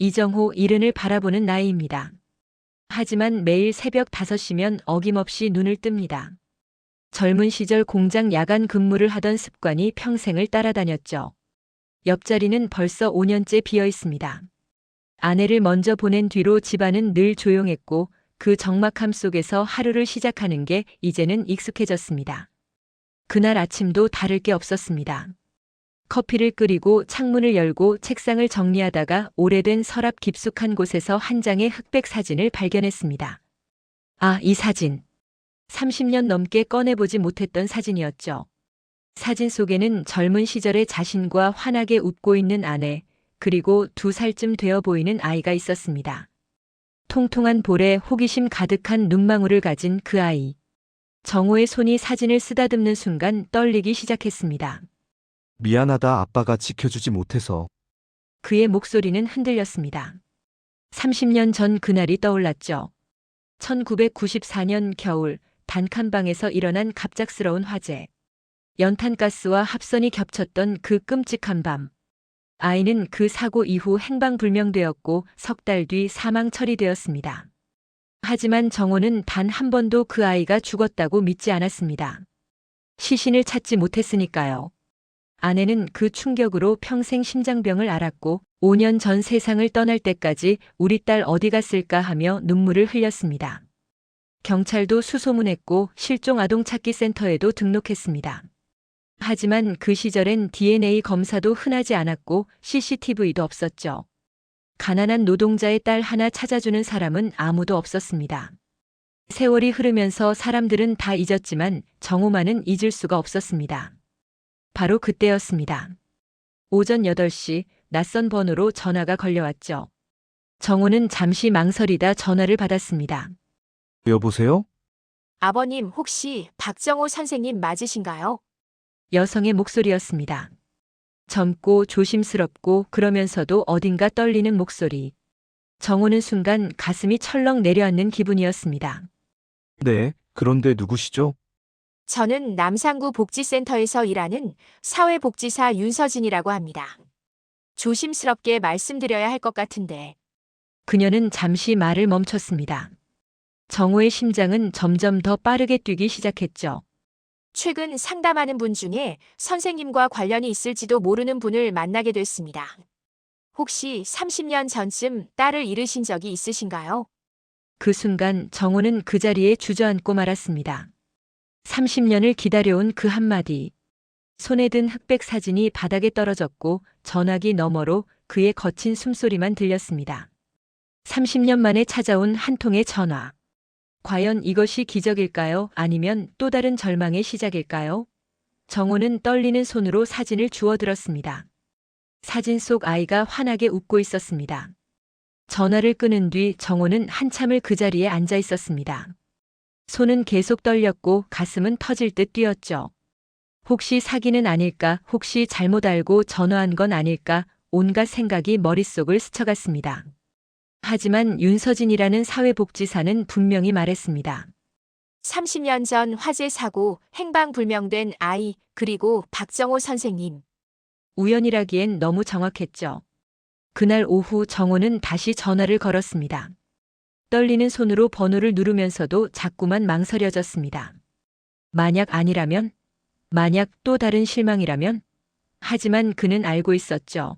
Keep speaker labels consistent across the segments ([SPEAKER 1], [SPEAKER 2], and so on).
[SPEAKER 1] 이정호 일흔을 바라보는 나이입니다. 하지만 매일 새벽 5시면 어김없이 눈을 뜹니다. 젊은 시절 공장 야간 근무를 하던 습관이 평생을 따라다녔죠. 옆자리는 벌써 5년째 비어 있습니다. 아내를 먼저 보낸 뒤로 집안은 늘 조용했고 그 적막함 속에서 하루를 시작하는 게 이제는 익숙해졌습니다. 그날 아침도 다를 게 없었습니다. 커피를 끓이고 창문을 열고 책상을 정리하다가 오래된 서랍 깊숙한 곳에서 한 장의 흑백 사진을 발견했습니다. 아, 이 사진. 30년 넘게 꺼내보지 못했던 사진이었죠. 사진 속에는 젊은 시절의 자신과 환하게 웃고 있는 아내, 그리고 2살쯤 되어 보이는 아이가 있었습니다. 통통한 볼에 호기심 가득한 눈망울을 가진 그 아이. 정호의 손이 사진을 쓰다듬는 순간 떨리기 시작했습니다.
[SPEAKER 2] 미안하다, 아빠가 지켜주지 못해서.
[SPEAKER 1] 그의 목소리는 흔들렸습니다. 30년 전 그날이 떠올랐죠. 1994년 겨울 단칸방에서 일어난 갑작스러운 화재. 연탄가스와 합선이 겹쳤던 그 끔찍한 밤. 아이는 그 사고 이후 행방불명되었고 석 달 뒤 사망 처리되었습니다. 하지만 정호는 단 한 번도 그 아이가 죽었다고 믿지 않았습니다. 시신을 찾지 못했으니까요. 아내는 그 충격으로 평생 심장병을 앓았고 5년 전 세상을 떠날 때까지 우리 딸 어디 갔을까 하며 눈물을 흘렸습니다. 경찰도 수소문했고 실종 아동 찾기 센터에도 등록했습니다. 하지만 그 시절엔 DNA 검사도 흔하지 않았고 CCTV도 없었죠. 가난한 노동자의 딸 하나 찾아주는 사람은 아무도 없었습니다. 세월이 흐르면서 사람들은 다 잊었지만 정호만은 잊을 수가 없었습니다. 바로 그때였습니다. 오전 8시 낯선 번호로 전화가 걸려왔죠. 정호는 잠시 망설이다 전화를 받았습니다.
[SPEAKER 2] 여보세요?
[SPEAKER 3] 아버님, 혹시 박정호 선생님 맞으신가요?
[SPEAKER 1] 여성의 목소리였습니다. 젊고 조심스럽고 그러면서도 어딘가 떨리는 목소리. 정호는 순간 가슴이 철렁 내려앉는 기분이었습니다.
[SPEAKER 2] 네, 그런데 누구시죠?
[SPEAKER 3] 저는 남산구 복지센터에서 일하는 사회복지사 윤서진이라고 합니다. 조심스럽게 말씀드려야 할 것 같은데.
[SPEAKER 1] 그녀는 잠시 말을 멈췄습니다. 정호의 심장은 점점 더 빠르게 뛰기 시작했죠.
[SPEAKER 3] 최근 상담하는 분 중에 선생님과 관련이 있을지도 모르는 분을 만나게 됐습니다. 혹시 30년 전쯤 딸을 잃으신 적이 있으신가요?
[SPEAKER 1] 그 순간 정호는 그 자리에 주저앉고 말았습니다. 30년을 기다려온 그 한마디. 손에 든 흑백 사진이 바닥에 떨어졌고 전화기 너머로 그의 거친 숨소리만 들렸습니다. 30년 만에 찾아온 한 통의 전화. 과연 이것이 기적일까요? 아니면 또 다른 절망의 시작일까요? 정호는 떨리는 손으로 사진을 주워들었습니다. 사진 속 아이가 환하게 웃고 있었습니다. 전화를 끊은 뒤 정호는 한참을 그 자리에 앉아 있었습니다. 손은 계속 떨렸고 가슴은 터질 듯 뛰었죠. 혹시 사기는 아닐까? 혹시 잘못 알고 전화한 건 아닐까? 온갖 생각이 머릿속을 스쳐갔습니다. 하지만 윤서진이라는 사회복지사는 분명히 말했습니다.
[SPEAKER 3] 30년 전 화재 사고, 행방불명된 아이, 그리고 박정호 선생님.
[SPEAKER 1] 우연이라기엔 너무 정확했죠. 그날 오후 정호는 다시 전화를 걸었습니다. 떨리는 손으로 번호를 누르면서도 자꾸만 망설여졌습니다. 만약 아니라면? 만약 또 다른 실망이라면? 하지만 그는 알고 있었죠.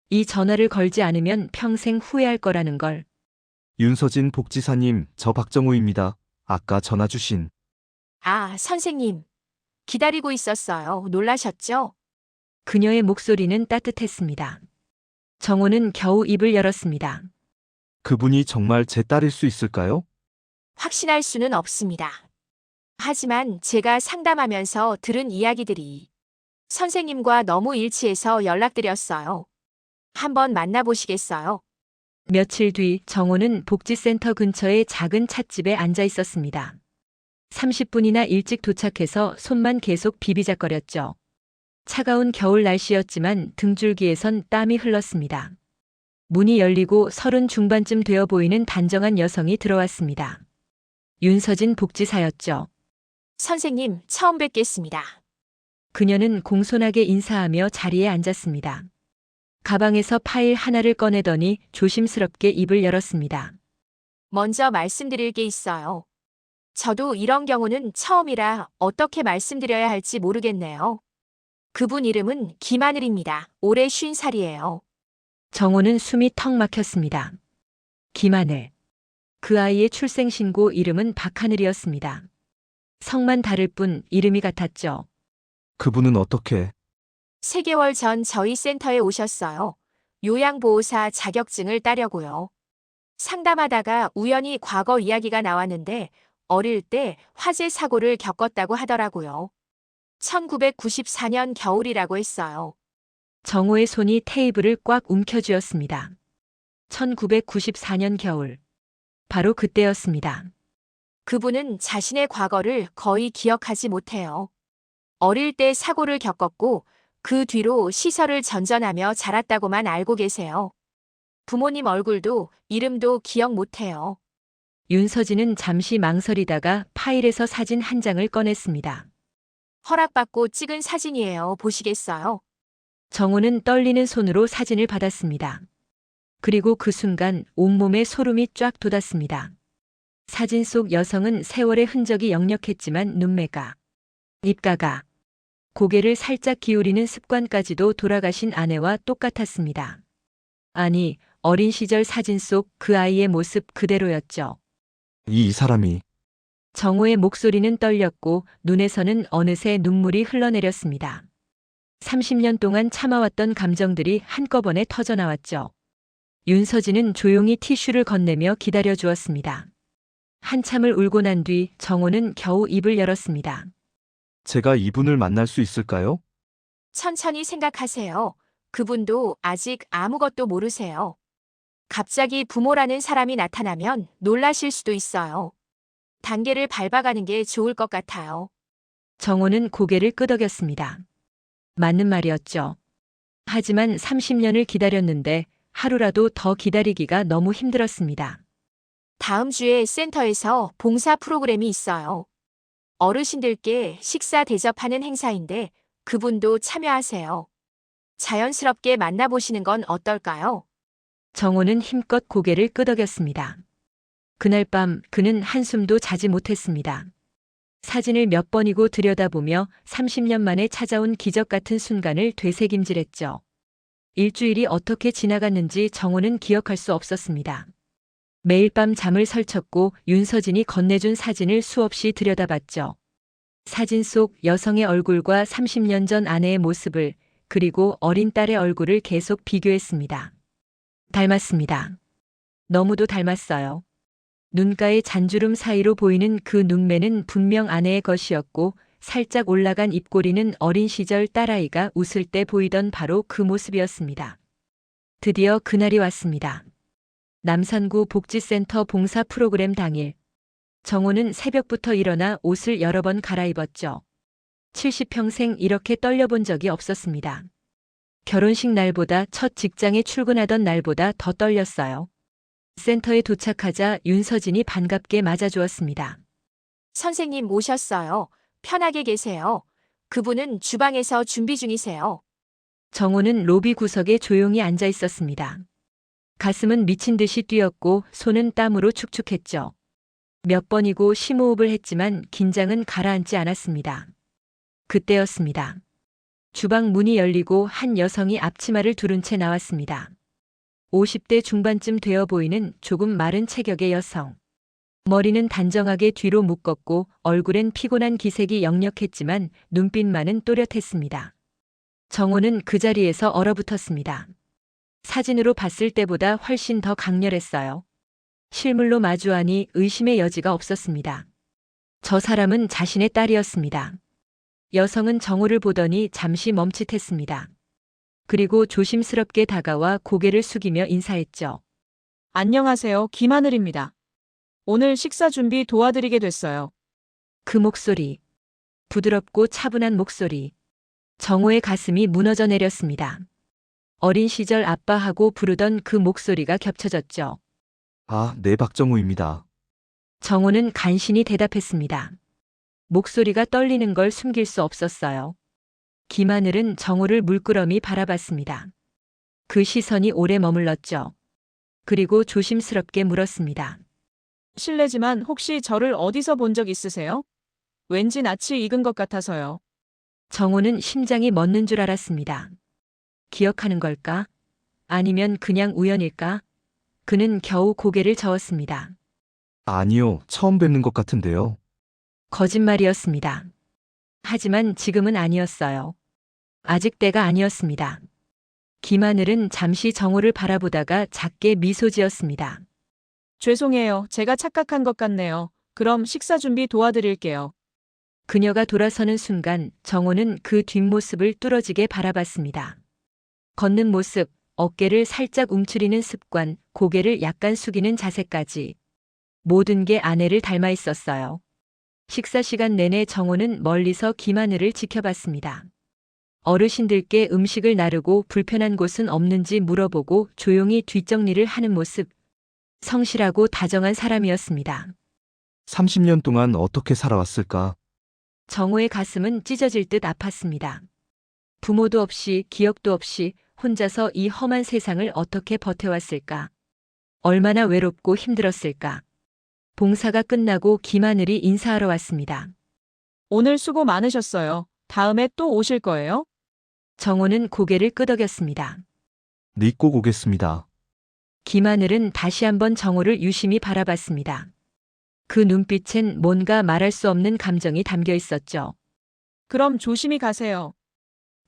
[SPEAKER 1] 이 전화를 걸지 않으면 평생 후회할 거라는 걸.
[SPEAKER 2] 윤서진 복지사님, 저 박정호입니다. 아까 전화 주신.
[SPEAKER 3] 아, 선생님. 기다리고 있었어요. 놀라셨죠?
[SPEAKER 1] 그녀의 목소리는 따뜻했습니다. 정호는 겨우 입을 열었습니다.
[SPEAKER 2] 그분이 정말 제 딸일 수 있을까요?
[SPEAKER 3] 확신할 수는 없습니다. 하지만 제가 상담하면서 들은 이야기들이 선생님과 너무 일치해서 연락드렸어요. 한번 만나보시겠어요?
[SPEAKER 1] 며칠 뒤 정호는 복지센터 근처의 작은 찻집에 앉아 있었습니다. 30분이나 일찍 도착해서 손만 계속 비비작거렸죠. 차가운 겨울 날씨였지만 등줄기에선 땀이 흘렀습니다. 문이 열리고 30 중반쯤 되어 보이는 단정한 여성이 들어왔습니다. 윤서진 복지사였죠.
[SPEAKER 3] 선생님, 처음 뵙겠습니다.
[SPEAKER 1] 그녀는 공손하게 인사하며 자리에 앉았습니다. 가방에서 파일 하나를 꺼내더니 조심스럽게 입을 열었습니다.
[SPEAKER 3] 먼저 말씀드릴 게 있어요. 저도 이런 경우는 처음이라 어떻게 말씀드려야 할지 모르겠네요. 그분 이름은 김하늘입니다. 올해 50살이에요.
[SPEAKER 1] 정호는 숨이 턱 막혔습니다. 김하늘. 그 아이의 출생신고 이름은 박하늘이었습니다. 성만 다를 뿐 이름이 같았죠.
[SPEAKER 2] 그분은 어떻게?
[SPEAKER 3] 3개월 전 저희 센터에 오셨어요. 요양보호사 자격증을 따려고요. 상담하다가 우연히 과거 이야기가 나왔는데 어릴 때 화재 사고를 겪었다고 하더라고요. 1994년 겨울이라고 했어요.
[SPEAKER 1] 정호의 손이 테이블을 꽉 움켜쥐었습니다. 1994년 겨울. 바로 그때였습니다.
[SPEAKER 3] 그분은 자신의 과거를 거의 기억하지 못해요. 어릴 때 사고를 겪었고 그 뒤로 시설을 전전하며 자랐다고만 알고 계세요. 부모님 얼굴도 이름도 기억 못해요.
[SPEAKER 1] 윤서진은 잠시 망설이다가 파일에서 사진 한 장을 꺼냈습니다.
[SPEAKER 3] 허락받고 찍은 사진이에요. 보시겠어요?
[SPEAKER 1] 정호는 떨리는 손으로 사진을 받았습니다. 그리고 그 순간 온몸에 소름이 쫙 돋았습니다. 사진 속 여성은 세월의 흔적이 역력했지만 눈매가, 입가가, 고개를 살짝 기울이는 습관까지도 돌아가신 아내와 똑같았습니다. 아니, 어린 시절 사진 속 그 아이의 모습 그대로였죠.
[SPEAKER 2] 이 사람이
[SPEAKER 1] 정호의 목소리는 떨렸고 눈에서는 어느새 눈물이 흘러내렸습니다. 30년 동안 참아왔던 감정들이 한꺼번에 터져나왔죠. 윤서진은 조용히 티슈를 건네며 기다려 주었습니다. 한참을 울고 난 뒤 정호는 겨우 입을 열었습니다.
[SPEAKER 2] 제가 이분을 만날 수 있을까요?
[SPEAKER 3] 천천히 생각하세요. 그분도 아직 아무것도 모르세요. 갑자기 부모라는 사람이 나타나면 놀라실 수도 있어요. 단계를 밟아가는 게 좋을 것 같아요.
[SPEAKER 1] 정호는 고개를 끄덕였습니다. 맞는 말이었죠. 하지만 30년을 기다렸는데 하루라도 더 기다리기가 너무 힘들었습니다.
[SPEAKER 3] 다음 주에 센터에서 봉사 프로그램이 있어요. 어르신들께 식사 대접하는 행사인데 그분도 참여하세요. 자연스럽게 만나보시는 건 어떨까요?
[SPEAKER 1] 정호는 힘껏 고개를 끄덕였습니다. 그날 밤 그는 한숨도 자지 못했습니다. 사진을 몇 번이고 들여다보며 30년 만에 찾아온 기적 같은 순간을 되새김질했죠. 일주일이 어떻게 지나갔는지 정호는 기억할 수 없었습니다. 매일 밤 잠을 설쳤고 윤서진이 건네준 사진을 수없이 들여다봤죠. 사진 속 여성의 얼굴과 30년 전 아내의 모습을 그리고 어린 딸의 얼굴을 계속 비교했습니다. 닮았습니다. 너무도 닮았어요. 눈가의 잔주름 사이로 보이는 그 눈매는 분명 아내의 것이었고 살짝 올라간 입꼬리는 어린 시절 딸아이가 웃을 때 보이던 바로 그 모습이었습니다. 드디어 그날이 왔습니다. 남산구 복지센터 봉사 프로그램 당일. 정호는 새벽부터 일어나 옷을 여러 번 갈아입었죠. 70평생 이렇게 떨려본 적이 없었습니다. 결혼식 날보다 첫 직장에 출근하던 날보다 더 떨렸어요. 센터에 도착하자 윤서진이 반갑게 맞아주었습니다.
[SPEAKER 3] 선생님 오셨어요. 편하게 계세요. 그분은 주방에서 준비 중이세요.
[SPEAKER 1] 정호는 로비 구석에 조용히 앉아 있었습니다. 가슴은 미친 듯이 뛰었고 손은 땀으로 축축했죠. 몇 번이고 심호흡을 했지만 긴장은 가라앉지 않았습니다. 그때였습니다. 주방 문이 열리고 한 여성이 앞치마를 두른 채 나왔습니다. 50대 중반쯤 되어 보이는 조금 마른 체격의 여성. 머리는 단정하게 뒤로 묶었고 얼굴엔 피곤한 기색이 역력했지만 눈빛만은 또렷했습니다. 정호는 그 자리에서 얼어붙었습니다. 사진으로 봤을 때보다 훨씬 더 강렬했어요. 실물로 마주하니 의심의 여지가 없었습니다. 저 사람은 자신의 딸이었습니다. 여성은 정호를 보더니 잠시 멈칫했습니다. 그리고 조심스럽게 다가와 고개를 숙이며 인사했죠.
[SPEAKER 4] 안녕하세요. 김하늘입니다. 오늘 식사 준비 도와드리게 됐어요.
[SPEAKER 1] 그 목소리. 부드럽고 차분한 목소리. 정호의 가슴이 무너져 내렸습니다. 어린 시절 아빠하고 부르던 그 목소리가 겹쳐졌죠.
[SPEAKER 2] 아, 네, 박정우입니다.
[SPEAKER 1] 정호는 간신히 대답했습니다. 목소리가 떨리는 걸 숨길 수 없었어요. 김하늘은 정호를 물끄러미 바라봤습니다. 그 시선이 오래 머물렀죠. 그리고 조심스럽게 물었습니다.
[SPEAKER 4] 실례지만 혹시 저를 어디서 본 적 있으세요? 왠지 낯이 익은 것 같아서요.
[SPEAKER 1] 정호는 심장이 멎는 줄 알았습니다. 기억하는 걸까? 아니면 그냥 우연일까? 그는 겨우 고개를 저었습니다.
[SPEAKER 2] 아니요, 처음 뵙는 것 같은데요.
[SPEAKER 1] 거짓말이었습니다. 하지만 지금은 아니었어요. 아직 때가 아니었습니다. 김하늘은 잠시 정호를 바라보다가 작게 미소 지었습니다.
[SPEAKER 4] 죄송해요. 제가 착각한 것 같네요. 그럼 식사 준비 도와드릴게요.
[SPEAKER 1] 그녀가 돌아서는 순간 정호는 그 뒷모습을 뚫어지게 바라봤습니다. 걷는 모습, 어깨를 살짝 움츠리는 습관, 고개를 약간 숙이는 자세까지. 모든 게 아내를 닮아 있었어요. 식사 시간 내내 정호는 멀리서 김하늘을 지켜봤습니다. 어르신들께 음식을 나르고 불편한 곳은 없는지 물어보고 조용히 뒷정리를 하는 모습. 성실하고 다정한 사람이었습니다.
[SPEAKER 2] 30년 동안 어떻게 살아왔을까?
[SPEAKER 1] 정호의 가슴은 찢어질 듯 아팠습니다. 부모도 없이 기억도 없이 혼자서 이 험한 세상을 어떻게 버텨왔을까? 얼마나 외롭고 힘들었을까? 봉사가 끝나고 김하늘이 인사하러 왔습니다.
[SPEAKER 4] 오늘 수고 많으셨어요. 다음에 또 오실 거예요?
[SPEAKER 1] 정호는 고개를 끄덕였습니다.
[SPEAKER 2] 네, 꼭 오겠습니다.
[SPEAKER 1] 김하늘은 다시 한번 정호를 유심히 바라봤습니다. 그 눈빛엔 뭔가 말할 수 없는 감정이 담겨 있었죠.
[SPEAKER 4] 그럼 조심히 가세요.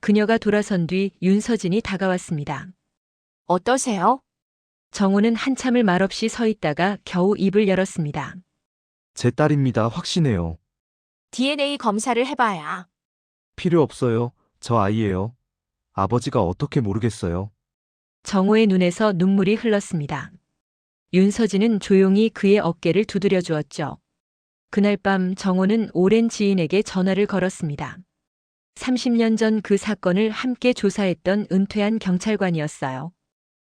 [SPEAKER 1] 그녀가 돌아선 뒤 윤서진이 다가왔습니다.
[SPEAKER 3] 어떠세요?
[SPEAKER 1] 정호는 한참을 말없이 서 있다가 겨우 입을 열었습니다.
[SPEAKER 2] 제 딸입니다. 확신해요.
[SPEAKER 3] DNA 검사를 해봐야.
[SPEAKER 2] 필요 없어요. 저 아이예요. 아버지가 어떻게 모르겠어요.
[SPEAKER 1] 정호의 눈에서 눈물이 흘렀습니다. 윤서진은 조용히 그의 어깨를 두드려 주었죠. 그날 밤 정호는 오랜 지인에게 전화를 걸었습니다. 30년 전 그 사건을 함께 조사했던 은퇴한 경찰관이었어요.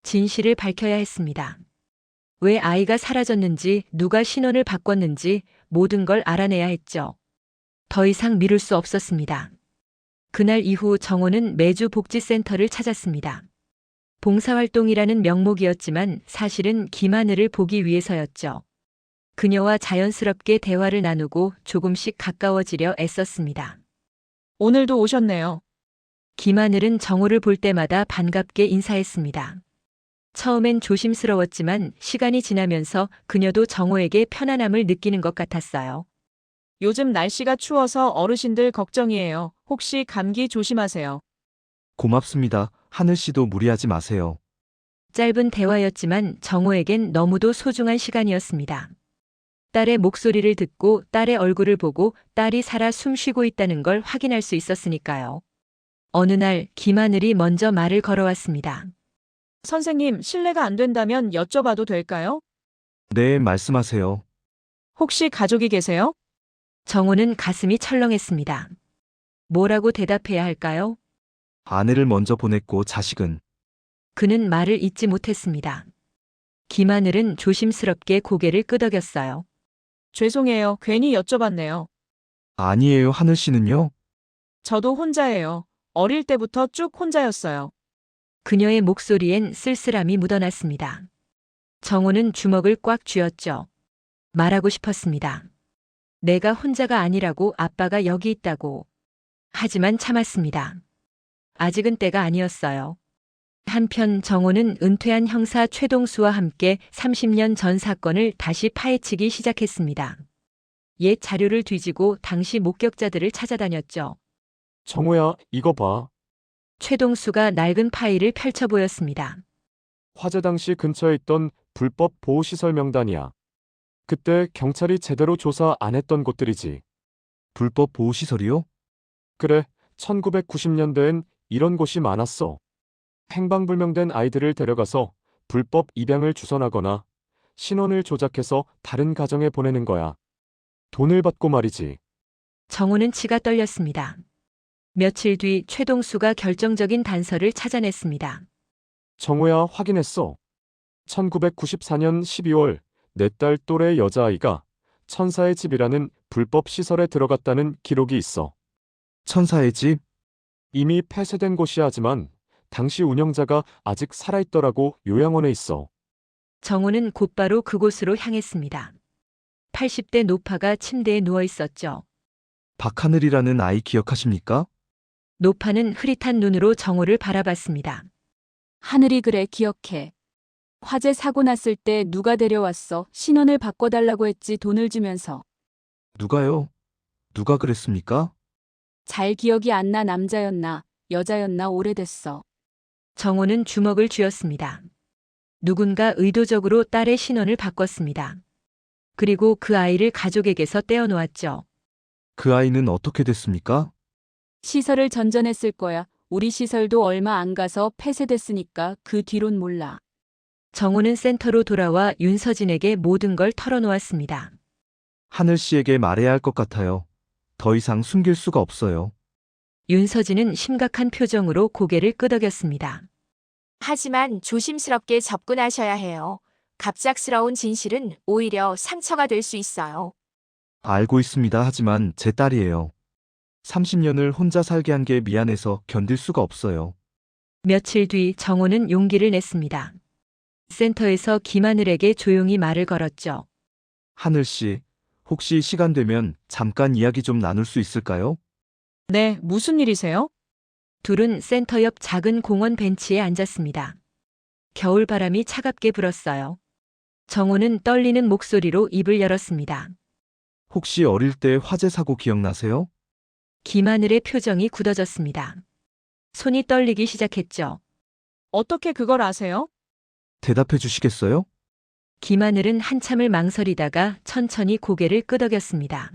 [SPEAKER 1] 진실을 밝혀야 했습니다. 왜 아이가 사라졌는지, 누가 신원을 바꿨는지 모든 걸 알아내야 했죠. 더 이상 미룰 수 없었습니다. 그날 이후 정호는 매주 복지센터를 찾았습니다. 봉사활동이라는 명목이었지만 사실은 김하늘을 보기 위해서였죠. 그녀와 자연스럽게 대화를 나누고 조금씩 가까워지려 애썼습니다.
[SPEAKER 4] 오늘도 오셨네요.
[SPEAKER 1] 김하늘은 정호를 볼 때마다 반갑게 인사했습니다. 처음엔 조심스러웠지만 시간이 지나면서 그녀도 정호에게 편안함을 느끼는 것 같았어요.
[SPEAKER 4] 요즘 날씨가 추워서 어르신들 걱정이에요. 혹시 감기 조심하세요.
[SPEAKER 2] 고맙습니다. 하늘 씨도 무리하지 마세요.
[SPEAKER 1] 짧은 대화였지만 정호에겐 너무도 소중한 시간이었습니다. 딸의 목소리를 듣고 딸의 얼굴을 보고 딸이 살아 숨쉬고 있다는 걸 확인할 수 있었으니까요. 어느 날 김하늘이 먼저 말을 걸어왔습니다.
[SPEAKER 4] 선생님, 실례가 안 된다면 여쭤봐도 될까요?
[SPEAKER 2] 네, 말씀하세요.
[SPEAKER 4] 혹시 가족이 계세요?
[SPEAKER 1] 정호는 가슴이 철렁했습니다. 뭐라고 대답해야 할까요?
[SPEAKER 2] 아내를 먼저 보냈고 자식은
[SPEAKER 1] 그는 말을 잇지 못했습니다. 김하늘은 조심스럽게 고개를 끄덕였어요.
[SPEAKER 4] 죄송해요. 괜히 여쭤봤네요.
[SPEAKER 2] 아니에요. 하늘 씨는요?
[SPEAKER 4] 저도 혼자예요. 어릴 때부터 쭉 혼자였어요.
[SPEAKER 1] 그녀의 목소리엔 쓸쓸함이 묻어났습니다. 정호는 주먹을 꽉 쥐었죠. 말하고 싶었습니다. 내가 혼자가 아니라고, 아빠가 여기 있다고. 하지만 참았습니다. 아직은 때가 아니었어요. 한편 정호는 은퇴한 형사 최동수와 함께 30년 전 사건을 다시 파헤치기 시작했습니다. 옛 자료를 뒤지고 당시 목격자들을 찾아다녔죠.
[SPEAKER 5] 정호야, 이거 봐.
[SPEAKER 1] 최동수가 낡은 파일을 펼쳐 보였습니다.
[SPEAKER 5] 화재 당시 근처에 있던 불법 보호시설 명단이야. 그때 경찰이 제대로 조사 안 했던 곳들이지.
[SPEAKER 2] 불법 보호시설이요?
[SPEAKER 5] 그래, 1990년대엔 이런 곳이 많았어. 행방불명된 아이들을 데려가서 불법 입양을 주선하거나 신원을 조작해서 다른 가정에 보내는 거야. 돈을 받고 말이지.
[SPEAKER 1] 정호는 치가 떨렸습니다. 며칠 뒤 최동수가 결정적인 단서를 찾아냈습니다.
[SPEAKER 5] 정호야, 확인했어. 1994년 12월 내 딸 또래 여자아이가 천사의 집이라는 불법 시설에 들어갔다는 기록이 있어.
[SPEAKER 2] 천사의 집?
[SPEAKER 5] 이미 폐쇄된 곳이야 하지만 당시 운영자가 아직 살아있더라고. 요양원에 있어.
[SPEAKER 1] 정호는 곧바로 그곳으로 향했습니다. 80대 노파가 침대에 누워 있었죠.
[SPEAKER 2] 박하늘이라는 아이 기억하십니까?
[SPEAKER 1] 노파는 흐릿한 눈으로 정호를 바라봤습니다.
[SPEAKER 6] 하늘이 그래 기억해. 화재 사고 났을 때 누가 데려왔어? 신원을 바꿔달라고 했지 돈을 주면서.
[SPEAKER 2] 누가요? 누가 그랬습니까?
[SPEAKER 6] 잘 기억이 안 나. 남자였나 여자였나 오래됐어.
[SPEAKER 1] 정호는 주먹을 쥐었습니다. 누군가 의도적으로 딸의 신원을 바꿨습니다. 그리고 그 아이를 가족에게서 떼어놓았죠.
[SPEAKER 2] 그 아이는 어떻게 됐습니까?
[SPEAKER 6] 시설을 전전했을 거야. 우리 시설도 얼마 안 가서 폐쇄됐으니까 그 뒤론 몰라.
[SPEAKER 1] 정호는 센터로 돌아와 윤서진에게 모든 걸 털어놓았습니다.
[SPEAKER 2] 하늘 씨에게 말해야 할 것 같아요. 더 이상 숨길 수가 없어요.
[SPEAKER 1] 윤서진은 심각한 표정으로 고개를 끄덕였습니다.
[SPEAKER 3] 하지만 조심스럽게 접근하셔야 해요. 갑작스러운 진실은 오히려 상처가 될 수 있어요.
[SPEAKER 2] 알고 있습니다. 하지만 제 딸이에요. 30년을 혼자 살게 한 게 미안해서 견딜 수가 없어요.
[SPEAKER 1] 며칠 뒤 정호는 용기를 냈습니다. 센터에서 김하늘에게 조용히 말을 걸었죠.
[SPEAKER 2] 하늘 씨, 혹시 시간 되면 잠깐 이야기 좀 나눌 수 있을까요?
[SPEAKER 4] 네, 무슨 일이세요?
[SPEAKER 1] 둘은 센터 옆 작은 공원 벤치에 앉았습니다. 겨울바람이 차갑게 불었어요. 정호는 떨리는 목소리로 입을 열었습니다.
[SPEAKER 2] 혹시 어릴 때 화재 사고 기억나세요?
[SPEAKER 1] 김하늘의 표정이 굳어졌습니다. 손이 떨리기 시작했죠.
[SPEAKER 4] 어떻게 그걸 아세요?
[SPEAKER 2] 대답해 주시겠어요?
[SPEAKER 1] 김하늘은 한참을 망설이다가 천천히 고개를 끄덕였습니다.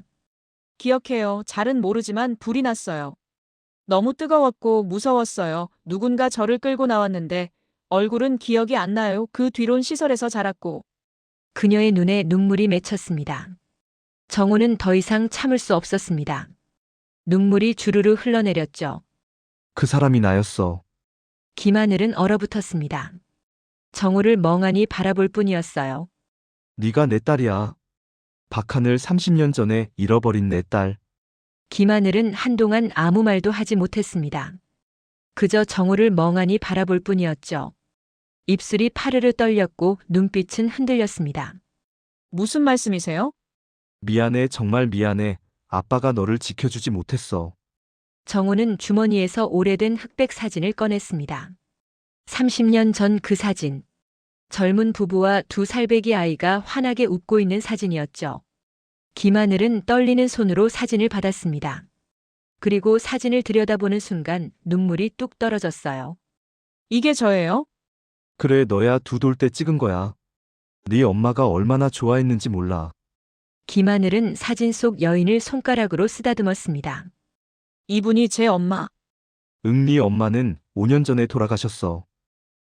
[SPEAKER 4] 기억해요. 잘은 모르지만 불이 났어요. 너무 뜨거웠고 무서웠어요. 누군가 저를 끌고 나왔는데 얼굴은 기억이 안 나요. 그 뒤론 시설에서 자랐고.
[SPEAKER 1] 그녀의 눈에 눈물이 맺혔습니다. 정호는 더 이상 참을 수 없었습니다. 눈물이 주르르 흘러내렸죠.
[SPEAKER 2] 그 사람이 나였어.
[SPEAKER 1] 김하늘은 얼어붙었습니다. 정호를 멍하니 바라볼 뿐이었어요.
[SPEAKER 2] 네가 내 딸이야. 박하늘 30년 전에 잃어버린 내 딸.
[SPEAKER 1] 김하늘은 한동안 아무 말도 하지 못했습니다. 그저 정호를 멍하니 바라볼 뿐이었죠. 입술이 파르르 떨렸고 눈빛은 흔들렸습니다.
[SPEAKER 4] 무슨 말씀이세요?
[SPEAKER 2] 미안해, 정말 미안해. 아빠가 너를 지켜주지 못했어.
[SPEAKER 1] 정호는 주머니에서 오래된 흑백 사진을 꺼냈습니다. 30년 전 그 사진. 젊은 부부와 두 살배기 아이가 환하게 웃고 있는 사진이었죠. 김하늘은 떨리는 손으로 사진을 받았습니다. 그리고 사진을 들여다보는 순간 눈물이 뚝 떨어졌어요.
[SPEAKER 4] 이게 저예요?
[SPEAKER 2] 그래, 너야 두 돌 때 찍은 거야. 네 엄마가 얼마나 좋아했는지 몰라.
[SPEAKER 1] 김하늘은 사진 속 여인을 손가락으로 쓰다듬었습니다.
[SPEAKER 4] 이분이 제 엄마.
[SPEAKER 2] 응, 네 엄마는 5년 전에 돌아가셨어.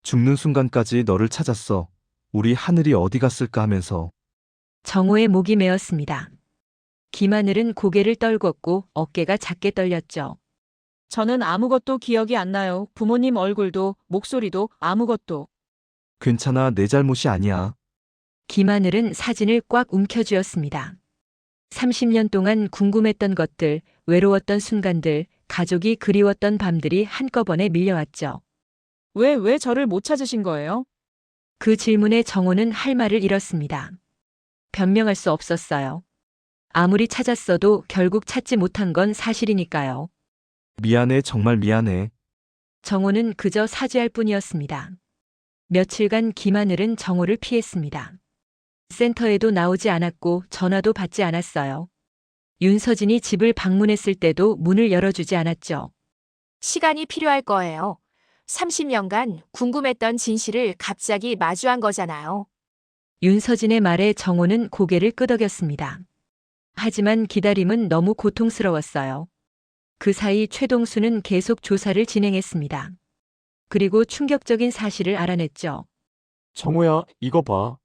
[SPEAKER 2] 죽는 순간까지 너를 찾았어. 우리 하늘이 어디 갔을까 하면서.
[SPEAKER 1] 정호의 목이 메었습니다. 김하늘은 고개를 떨궜고 어깨가 작게 떨렸죠.
[SPEAKER 4] 저는 아무것도 기억이 안 나요. 부모님 얼굴도 목소리도 아무것도.
[SPEAKER 2] 괜찮아, 내 잘못이 아니야.
[SPEAKER 1] 김하늘은 사진을 꽉 움켜쥐었습니다. 30년 동안 궁금했던 것들, 외로웠던 순간들, 가족이 그리웠던 밤들이 한꺼번에 밀려왔죠.
[SPEAKER 4] 왜 저를 못 찾으신 거예요?
[SPEAKER 1] 그 질문에 정호는 할 말을 잃었습니다. 변명할 수 없었어요. 아무리 찾았어도 결국 찾지 못한 건 사실이니까요.
[SPEAKER 2] 미안해, 정말 미안해.
[SPEAKER 1] 정호는 그저 사죄할 뿐이었습니다. 며칠간 김하늘은 정호를 피했습니다. 센터에도 나오지 않았고 전화도 받지 않았어요. 윤서진이 집을 방문했을 때도 문을 열어주지 않았죠.
[SPEAKER 3] 시간이 필요할 거예요. 30년간 궁금했던 진실을 갑자기 마주한 거잖아요.
[SPEAKER 1] 윤서진의 말에 정호는 고개를 끄덕였습니다. 하지만 기다림은 너무 고통스러웠어요. 그 사이 최동수는 계속 조사를 진행했습니다. 그리고 충격적인 사실을 알아냈죠.
[SPEAKER 5] 정호야, 이거 봐.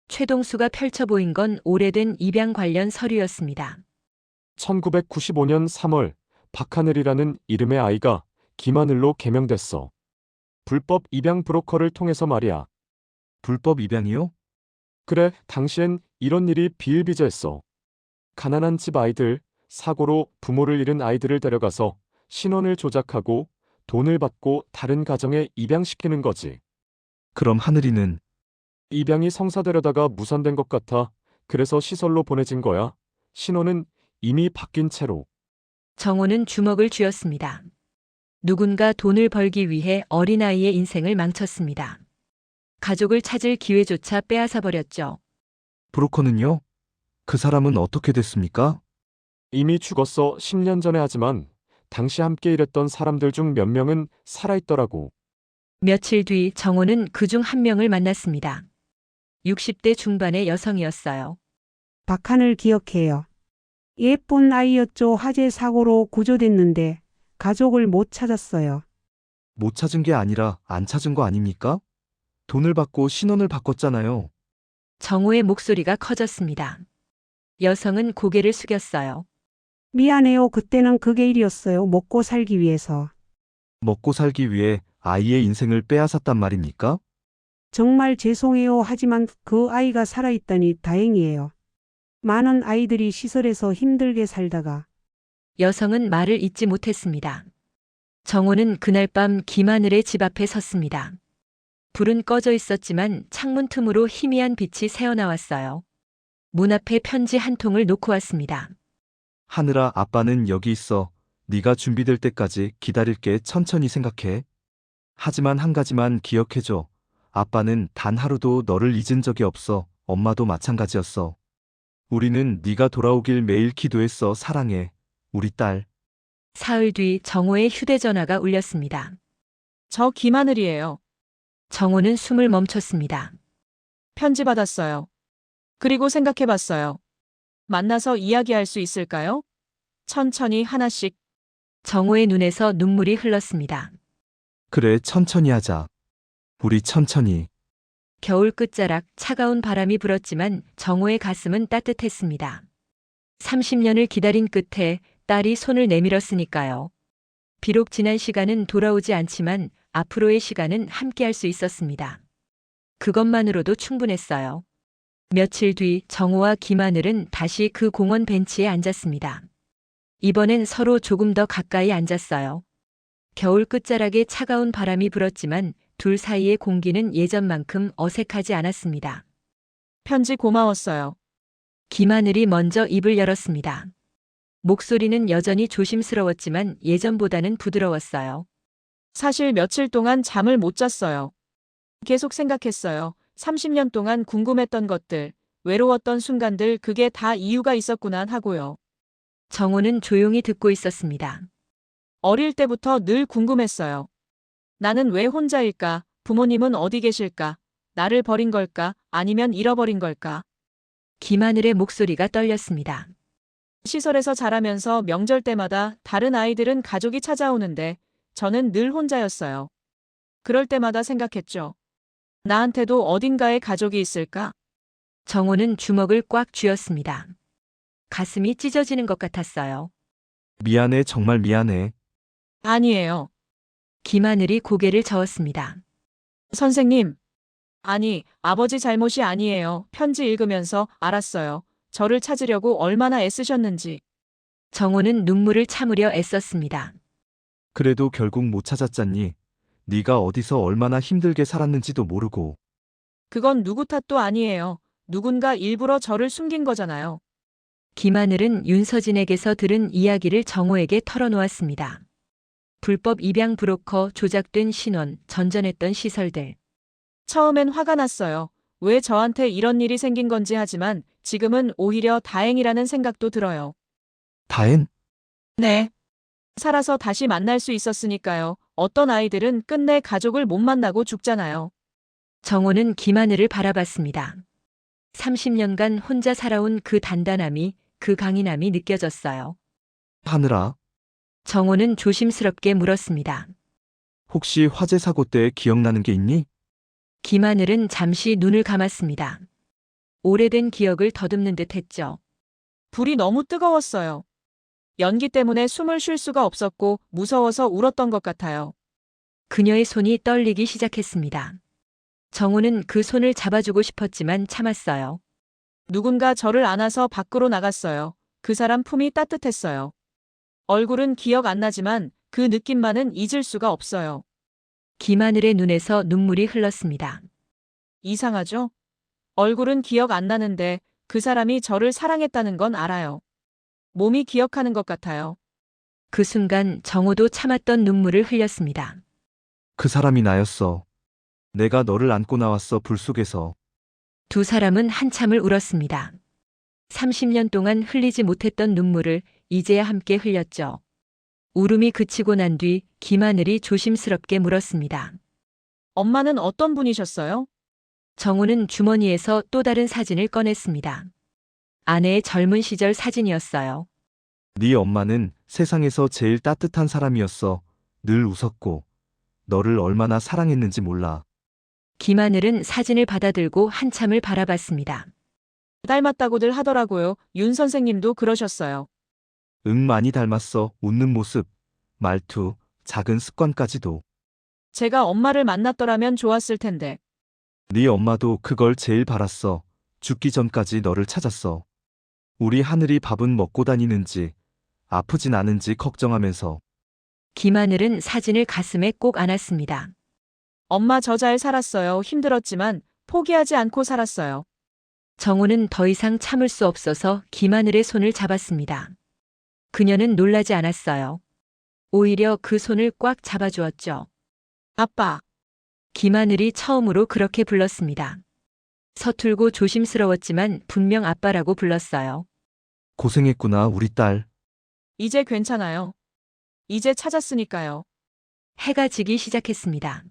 [SPEAKER 1] 최동수가 펼쳐 보인 건 오래된 입양 관련 서류였습니다.
[SPEAKER 5] 1995년 3월 박하늘이라는 이름의 아이가 김하늘로 개명됐어. 불법 입양 브로커를 통해서 말이야.
[SPEAKER 2] 불법 입양이요?
[SPEAKER 5] 그래, 당시엔 이런 일이 비일비재했어. 가난한 집 아이들, 사고로 부모를 잃은 아이들을 데려가서 신원을 조작하고 돈을 받고 다른 가정에 입양시키는 거지.
[SPEAKER 2] 그럼 하늘이는
[SPEAKER 5] 입양이 성사되려다가 무산된 것 같아. 그래서 시설로 보내진 거야. 신혼은 이미 바뀐 채로.
[SPEAKER 1] 정호는 주먹을 쥐었습니다. 누군가 돈을 벌기 위해 어린아이의 인생을 망쳤습니다. 가족을 찾을 기회조차 빼앗아 버렸죠.
[SPEAKER 2] 브로커는요? 그 사람은 어떻게 됐습니까?
[SPEAKER 5] 이미 죽었어. 10년 전에. 하지만 당시 함께 일했던 사람들 중 몇 명은 살아있더라고.
[SPEAKER 1] 며칠 뒤 정호는 그중 한 명을 만났습니다. 60대 중반의 여성이었어요.
[SPEAKER 7] 박한을 기억해요. 예쁜 아이였죠. 화재 사고로 구조됐는데 가족을 못 찾았어요.
[SPEAKER 2] 못 찾은 게 아니라 안 찾은 거 아닙니까? 돈을 받고 신원을 바꿨잖아요.
[SPEAKER 1] 정호의 목소리가 커졌습니다. 여성은 고개를 숙였어요.
[SPEAKER 7] 미안해요. 그때는 그게 일이었어요. 먹고 살기 위해서.
[SPEAKER 2] 먹고 살기 위해 아이의 인생을 빼앗았단 말입니까?
[SPEAKER 7] 정말 죄송해요. 하지만 그 아이가 살아있다니 다행이에요. 많은 아이들이 시설에서 힘들게 살다가
[SPEAKER 1] 여성은 말을 잇지 못했습니다. 정호는 그날 밤 김하늘의 집 앞에 섰습니다. 불은 꺼져 있었지만 창문 틈으로 희미한 빛이 새어나왔어요. 문 앞에 편지 한 통을 놓고 왔습니다.
[SPEAKER 2] 하늘아, 아빠는 여기 있어. 네가 준비될 때까지 기다릴게. 천천히 생각해. 하지만 한 가지만 기억해줘. 아빠는 단 하루도 너를 잊은 적이 없어. 엄마도 마찬가지였어. 우리는 네가 돌아오길 매일 기도했어. 사랑해. 우리 딸.
[SPEAKER 1] 사흘 뒤 정호의 휴대전화가 울렸습니다.
[SPEAKER 4] 저 김하늘이에요.
[SPEAKER 1] 정호는 숨을 멈췄습니다.
[SPEAKER 4] 편지 받았어요. 그리고 생각해봤어요. 만나서 이야기할 수 있을까요? 천천히 하나씩.
[SPEAKER 1] 정호의 눈에서 눈물이 흘렀습니다.
[SPEAKER 2] 그래, 천천히 하자. 우리 천천히.
[SPEAKER 1] 겨울 끝자락 차가운 바람이 불었지만 정호의 가슴은 따뜻했습니다. 30년을 기다린 끝에 딸이 손을 내밀었으니까요. 비록 지난 시간은 돌아오지 않지만 앞으로의 시간은 함께할 수 있었습니다. 그것만으로도 충분했어요. 며칠 뒤 정호와 김하늘은 다시 그 공원 벤치에 앉았습니다. 이번엔 서로 조금 더 가까이 앉았어요. 겨울 끝자락에 차가운 바람이 불었지만 둘 사이의 공기는 예전만큼 어색하지 않았습니다.
[SPEAKER 4] 편지 고마웠어요.
[SPEAKER 1] 김하늘이 먼저 입을 열었습니다. 목소리는 여전히 조심스러웠지만 예전보다는 부드러웠어요.
[SPEAKER 4] 사실 며칠 동안 잠을 못 잤어요. 계속 생각했어요. 30년 동안 궁금했던 것들, 외로웠던 순간들, 그게 다 이유가 있었구나 하고요.
[SPEAKER 1] 정호는 조용히 듣고 있었습니다.
[SPEAKER 4] 어릴 때부터 늘 궁금했어요. 나는 왜 혼자일까? 부모님은 어디 계실까? 나를 버린 걸까? 아니면 잃어버린 걸까?
[SPEAKER 1] 김하늘의 목소리가 떨렸습니다.
[SPEAKER 4] 시설에서 자라면서 명절 때마다 다른 아이들은 가족이 찾아오는데 저는 늘 혼자였어요. 그럴 때마다 생각했죠. 나한테도 어딘가에 가족이 있을까?
[SPEAKER 1] 정호는 주먹을 꽉 쥐었습니다. 가슴이 찢어지는 것 같았어요.
[SPEAKER 2] 미안해, 정말 미안해.
[SPEAKER 4] 아니에요.
[SPEAKER 1] 김하늘이 고개를 저었습니다.
[SPEAKER 4] 선생님. 아니, 아버지 잘못이 아니에요. 편지 읽으면서 알았어요. 저를 찾으려고 얼마나 애쓰셨는지.
[SPEAKER 1] 정호는 눈물을 참으려 애썼습니다.
[SPEAKER 2] 그래도 결국 못 찾았잖니. 네가 어디서 얼마나 힘들게 살았는지도 모르고.
[SPEAKER 4] 그건 누구 탓도 아니에요. 누군가 일부러 저를 숨긴 거잖아요.
[SPEAKER 1] 김하늘은 윤서진에게서 들은 이야기를 정호에게 털어놓았습니다. 불법 입양 브로커, 조작된 신원, 전전했던 시설들.
[SPEAKER 4] 처음엔 화가 났어요. 왜 저한테 이런 일이 생긴 건지. 하지만 지금은 오히려 다행이라는 생각도 들어요.
[SPEAKER 2] 다행?
[SPEAKER 4] 네. 살아서 다시 만날 수 있었으니까요. 어떤 아이들은 끝내 가족을 못 만나고 죽잖아요.
[SPEAKER 1] 정호는 김하늘을 바라봤습니다. 30년간 혼자 살아온 그 단단함이, 그 강인함이 느껴졌어요.
[SPEAKER 2] 하늘아,
[SPEAKER 1] 정호는 조심스럽게 물었습니다.
[SPEAKER 2] 혹시 화재 사고 때 기억나는 게 있니?
[SPEAKER 1] 김하늘은 잠시 눈을 감았습니다. 오래된 기억을 더듬는 듯 했죠.
[SPEAKER 4] 불이 너무 뜨거웠어요. 연기 때문에 숨을 쉴 수가 없었고 무서워서 울었던 것 같아요.
[SPEAKER 1] 그녀의 손이 떨리기 시작했습니다. 정호는 그 손을 잡아주고 싶었지만 참았어요.
[SPEAKER 4] 누군가 저를 안아서 밖으로 나갔어요. 그 사람 품이 따뜻했어요. 얼굴은 기억 안 나지만 그 느낌만은 잊을 수가 없어요.
[SPEAKER 1] 김하늘의 눈에서 눈물이 흘렀습니다.
[SPEAKER 4] 이상하죠? 얼굴은 기억 안 나는데 그 사람이 저를 사랑했다는 건 알아요. 몸이 기억하는 것 같아요.
[SPEAKER 1] 그 순간 정호도 참았던 눈물을 흘렸습니다.
[SPEAKER 2] 그 사람이 나였어. 내가 너를 안고 나왔어, 불 속에서.
[SPEAKER 1] 두 사람은 한참을 울었습니다. 30년 동안 흘리지 못했던 눈물을 이제야 함께 흘렸죠. 울음이 그치고 난 뒤 김하늘이 조심스럽게 물었습니다.
[SPEAKER 4] 엄마는 어떤 분이셨어요?
[SPEAKER 1] 정우는 주머니에서 또 다른 사진을 꺼냈습니다. 아내의 젊은 시절 사진이었어요.
[SPEAKER 2] 네 엄마는 세상에서 제일 따뜻한 사람이었어. 늘 웃었고 너를 얼마나 사랑했는지 몰라.
[SPEAKER 1] 김하늘은 사진을 받아들고 한참을 바라봤습니다.
[SPEAKER 4] 닮았다고들 하더라고요. 윤 선생님도 그러셨어요.
[SPEAKER 2] 응, 많이 닮았어. 웃는 모습, 말투, 작은 습관까지도.
[SPEAKER 4] 제가 엄마를 만났더라면 좋았을 텐데.
[SPEAKER 2] 네 엄마도 그걸 제일 바랐어. 죽기 전까지 너를 찾았어. 우리 하늘이 밥은 먹고 다니는지, 아프진 않은지 걱정하면서.
[SPEAKER 1] 김하늘은 사진을 가슴에 꼭 안았습니다.
[SPEAKER 4] 엄마 저 잘 살았어요. 힘들었지만 포기하지 않고 살았어요.
[SPEAKER 1] 정우는 더 이상 참을 수 없어서 김하늘의 손을 잡았습니다. 그녀는 놀라지 않았어요. 오히려 그 손을 꽉 잡아주었죠.
[SPEAKER 4] 아빠.
[SPEAKER 1] 김하늘이 처음으로 그렇게 불렀습니다. 서툴고 조심스러웠지만 분명 아빠라고 불렀어요.
[SPEAKER 2] 고생했구나, 우리 딸.
[SPEAKER 4] 이제 괜찮아요. 이제 찾았으니까요.
[SPEAKER 1] 해가 지기 시작했습니다.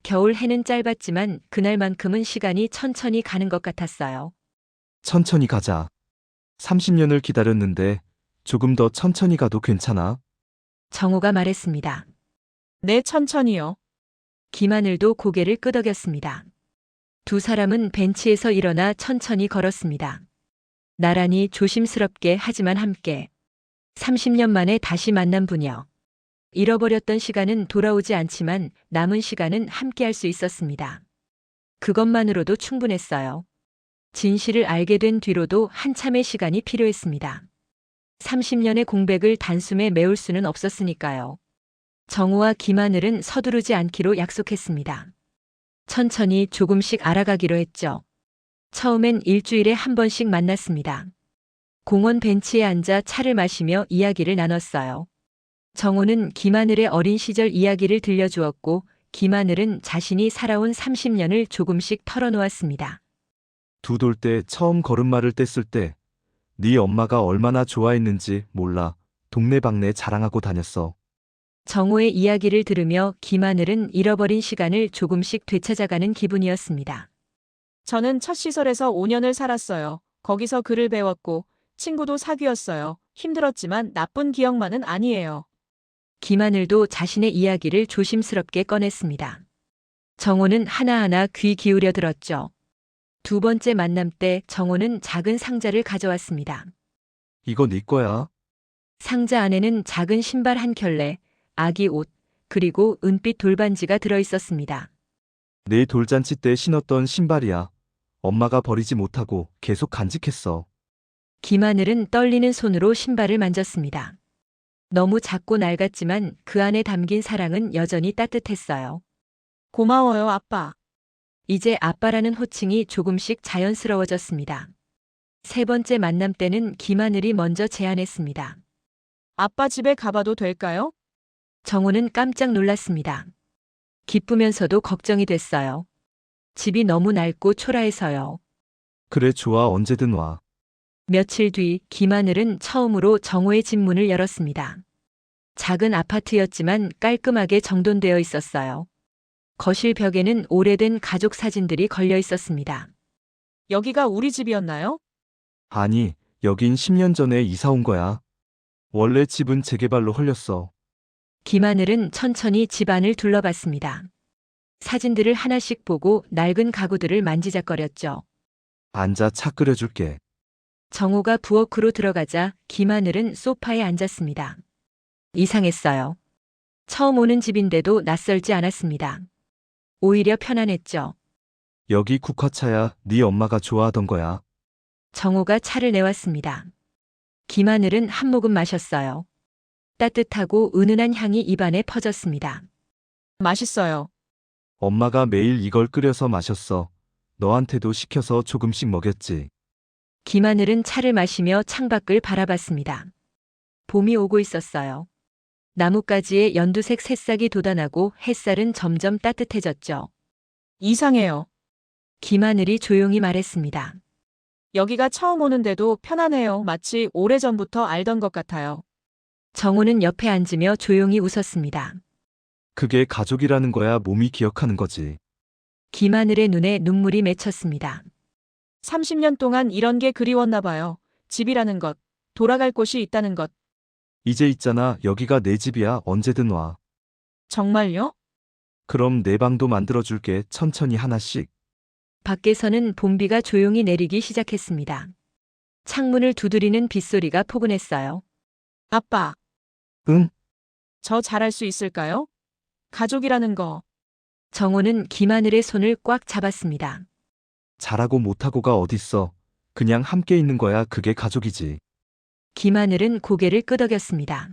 [SPEAKER 1] 겨울 해는 짧았지만 그날만큼은 시간이 천천히 가는 것 같았어요.
[SPEAKER 2] 천천히 가자. 30년을 기다렸는데 조금 더 천천히 가도 괜찮아?
[SPEAKER 1] 정우가 말했습니다.
[SPEAKER 4] 네, 천천히요.
[SPEAKER 1] 김하늘도 고개를 끄덕였습니다. 두 사람은 벤치에서 일어나 천천히 걸었습니다. 나란히 조심스럽게 하지만 함께. 30년 만에 다시 만난 분이요. 잃어버렸던 시간은 돌아오지 않지만 남은 시간은 함께할 수 있었습니다. 그것만으로도 충분했어요. 진실을 알게 된 뒤로도 한참의 시간이 필요했습니다. 30년의 공백을 단숨에 메울 수는 없었으니까요. 정우와 김하늘은 서두르지 않기로 약속했습니다. 천천히 조금씩 알아가기로 했죠. 처음엔 일주일에 한 번씩 만났습니다. 공원 벤치에 앉아 차를 마시며 이야기를 나눴어요. 정우는 김하늘의 어린 시절 이야기를 들려주었고 김하늘은 자신이 살아온 30년을 조금씩 털어놓았습니다.
[SPEAKER 2] 두 돌 때 처음 걸음마를 뗐을 때 네 엄마가 얼마나 좋아했는지 몰라. 동네방네 자랑하고 다녔어.
[SPEAKER 1] 정우의 이야기를 들으며 김하늘은 잃어버린 시간을 조금씩 되찾아가는 기분이었습니다.
[SPEAKER 4] 저는 첫 시설에서 5년을 살았어요. 거기서 글을 배웠고 친구도 사귀었어요. 힘들었지만 나쁜 기억만은 아니에요.
[SPEAKER 1] 김하늘도 자신의 이야기를 조심스럽게 꺼냈습니다. 정호는 하나하나 귀 기울여 들었죠. 두 번째 만남 때 정호는 작은 상자를 가져왔습니다.
[SPEAKER 2] 이거 네 거야?
[SPEAKER 1] 상자 안에는 작은 신발 한 켤레, 아기 옷, 그리고 은빛 돌반지가 들어 있었습니다.
[SPEAKER 2] 내 돌잔치 때 신었던 신발이야. 엄마가 버리지 못하고 계속 간직했어.
[SPEAKER 1] 김하늘은 떨리는 손으로 신발을 만졌습니다. 너무 작고 낡았지만 그 안에 담긴 사랑은 여전히 따뜻했어요.
[SPEAKER 4] 고마워요, 아빠.
[SPEAKER 1] 이제 아빠라는 호칭이 조금씩 자연스러워졌습니다. 세 번째 만남 때는 김하늘이 먼저 제안했습니다.
[SPEAKER 4] 아빠 집에 가봐도 될까요?
[SPEAKER 1] 정우는 깜짝 놀랐습니다. 기쁘면서도 걱정이 됐어요. 집이 너무 낡고 초라해서요.
[SPEAKER 2] 그래, 좋아, 언제든 와.
[SPEAKER 1] 며칠 뒤 김하늘은 처음으로 정우의 집 문을 열었습니다. 작은 아파트였지만 깔끔하게 정돈되어 있었어요. 거실 벽에는 오래된 가족 사진들이 걸려 있었습니다.
[SPEAKER 4] 여기가 우리 집이었나요?
[SPEAKER 2] 아니, 여긴 10년 전에 이사 온 거야. 원래 집은 재개발로 헐렸어.
[SPEAKER 1] 김하늘은 천천히 집 안을 둘러봤습니다. 사진들을 하나씩 보고 낡은 가구들을 만지작거렸죠.
[SPEAKER 2] 앉아, 차 끓여줄게.
[SPEAKER 1] 정우가 부엌으로 들어가자 김하늘은 소파에 앉았습니다. 이상했어요. 처음 오는 집인데도 낯설지 않았습니다. 오히려 편안했죠.
[SPEAKER 2] 여기 국화차야. 네 엄마가 좋아하던 거야.
[SPEAKER 1] 정우가 차를 내왔습니다. 김하늘은 한 모금 마셨어요. 따뜻하고 은은한 향이 입안에 퍼졌습니다.
[SPEAKER 4] 맛있어요.
[SPEAKER 2] 엄마가 매일 이걸 끓여서 마셨어. 너한테도 시켜서 조금씩 먹였지.
[SPEAKER 1] 김하늘은 차를 마시며 창밖을 바라봤습니다. 봄이 오고 있었어요. 나뭇가지에 연두색 새싹이 돋아나고 햇살은 점점 따뜻해졌죠.
[SPEAKER 4] 이상해요.
[SPEAKER 1] 김하늘이 조용히 말했습니다.
[SPEAKER 4] 여기가 처음 오는데도 편안해요. 마치 오래전부터 알던 것 같아요.
[SPEAKER 1] 정호는 옆에 앉으며 조용히 웃었습니다.
[SPEAKER 2] 그게 가족이라는 거야 몸이 기억하는 거지.
[SPEAKER 1] 김하늘의 눈에 눈물이 맺혔습니다.
[SPEAKER 4] 30년 동안 이런 게 그리웠나 봐요. 집이라는 것, 돌아갈 곳이 있다는 것.
[SPEAKER 2] 이제 있잖아. 여기가 내 집이야. 언제든 와.
[SPEAKER 4] 정말요?
[SPEAKER 2] 그럼 내 방도 만들어줄게. 천천히 하나씩.
[SPEAKER 1] 밖에서는 봄비가 조용히 내리기 시작했습니다. 창문을 두드리는 빗소리가 포근했어요.
[SPEAKER 4] 아빠,
[SPEAKER 2] 응?
[SPEAKER 4] 저 잘할 수 있을까요? 가족이라는 거.
[SPEAKER 1] 정호는 김하늘의 손을 꽉 잡았습니다.
[SPEAKER 2] 잘하고 못하고가 어딨어. 그냥 함께 있는 거야. 그게 가족이지.
[SPEAKER 1] 김하늘은 고개를 끄덕였습니다.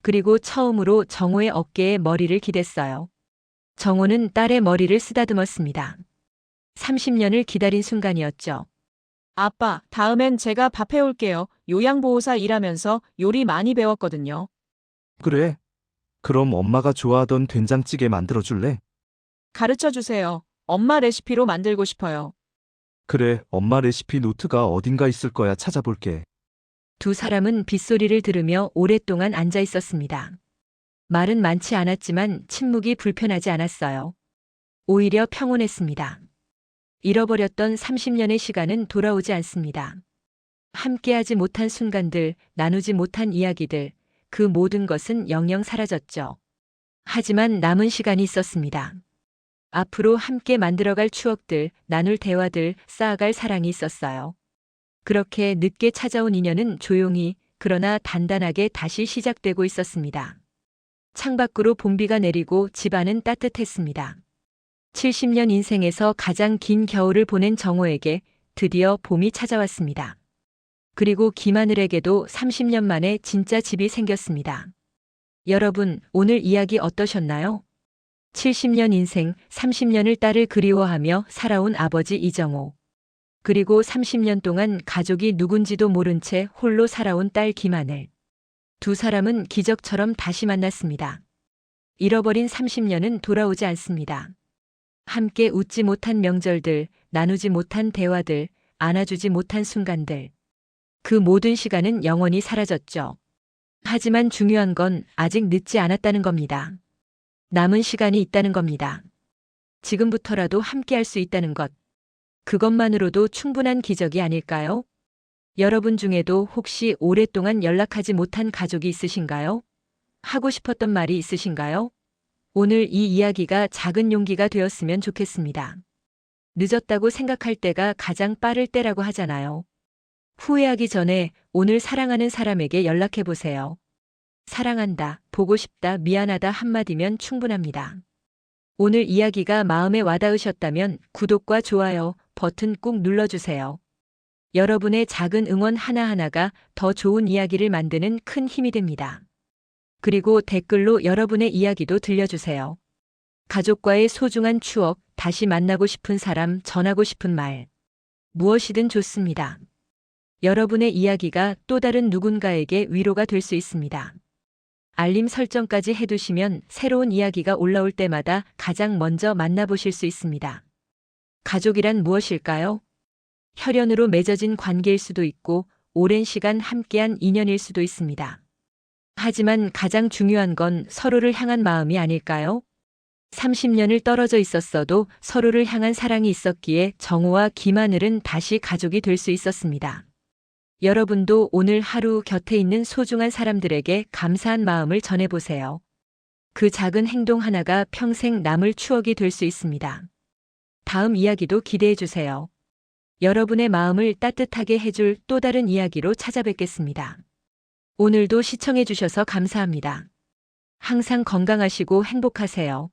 [SPEAKER 1] 그리고 처음으로 정호의 어깨에 머리를 기댔어요. 정호는 딸의 머리를 쓰다듬었습니다. 30년을 기다린 순간이었죠.
[SPEAKER 4] 아빠, 다음엔 제가 밥 해올게요. 요양보호사 일하면서 요리 많이 배웠거든요.
[SPEAKER 2] 그래? 그럼 엄마가 좋아하던 된장찌개 만들어줄래?
[SPEAKER 4] 가르쳐 주세요. 엄마 레시피로 만들고 싶어요.
[SPEAKER 2] 그래, 엄마 레시피 노트가 어딘가 있을 거야. 찾아볼게.
[SPEAKER 1] 두 사람은 빗소리를 들으며 오랫동안 앉아 있었습니다. 말은 많지 않았지만 침묵이 불편하지 않았어요. 오히려 평온했습니다. 잃어버렸던 30년의 시간은 돌아오지 않습니다. 함께하지 못한 순간들, 나누지 못한 이야기들, 그 모든 것은 영영 사라졌죠. 하지만 남은 시간이 있었습니다. 앞으로 함께 만들어갈 추억들, 나눌 대화들, 쌓아갈 사랑이 있었어요. 그렇게 늦게 찾아온 인연은 조용히, 그러나 단단하게 다시 시작되고 있었습니다. 창밖으로 봄비가 내리고 집안은 따뜻했습니다. 70년 인생에서 가장 긴 겨울을 보낸 정호에게 드디어 봄이 찾아왔습니다. 그리고 김하늘에게도 30년 만에 진짜 집이 생겼습니다. 여러분, 오늘 이야기 어떠셨나요? 70년 인생, 30년을 딸을 그리워하며 살아온 아버지 이정호. 그리고 30년 동안 가족이 누군지도 모른 채 홀로 살아온 딸 김하늘. 두 사람은 기적처럼 다시 만났습니다. 잃어버린 30년은 돌아오지 않습니다. 함께 웃지 못한 명절들, 나누지 못한 대화들, 안아주지 못한 순간들. 그 모든 시간은 영원히 사라졌죠. 하지만 중요한 건 아직 늦지 않았다는 겁니다. 남은 시간이 있다는 겁니다. 지금부터라도 함께할 수 있다는 것. 그것만으로도 충분한 기적이 아닐까요? 여러분 중에도 혹시 오랫동안 연락하지 못한 가족이 있으신가요? 하고 싶었던 말이 있으신가요? 오늘 이 이야기가 작은 용기가 되었으면 좋겠습니다. 늦었다고 생각할 때가 가장 빠를 때라고 하잖아요. 후회하기 전에 오늘 사랑하는 사람에게 연락해 보세요. 사랑한다, 보고 싶다, 미안하다 한마디면 충분합니다. 오늘 이야기가 마음에 와닿으셨다면 구독과 좋아요 버튼 꾹 눌러주세요. 여러분의 작은 응원 하나하나가 더 좋은 이야기를 만드는 큰 힘이 됩니다. 그리고 댓글로 여러분의 이야기도 들려주세요. 가족과의 소중한 추억, 다시 만나고 싶은 사람, 전하고 싶은 말. 무엇이든 좋습니다. 여러분의 이야기가 또 다른 누군가에게 위로가 될 수 있습니다. 알림 설정까지 해두시면 새로운 이야기가 올라올 때마다 가장 먼저 만나보실 수 있습니다. 가족이란 무엇일까요? 혈연으로 맺어진 관계일 수도 있고 오랜 시간 함께한 인연일 수도 있습니다. 하지만 가장 중요한 건 서로를 향한 마음이 아닐까요? 30년을 떨어져 있었어도 서로를 향한 사랑이 있었기에 정호와 김하늘은 다시 가족이 될 수 있었습니다. 여러분도 오늘 하루 곁에 있는 소중한 사람들에게 감사한 마음을 전해보세요. 그 작은 행동 하나가 평생 남을 추억이 될 수 있습니다. 다음 이야기도 기대해주세요. 여러분의 마음을 따뜻하게 해줄 또 다른 이야기로 찾아뵙겠습니다. 오늘도 시청해주셔서 감사합니다. 항상 건강하시고 행복하세요.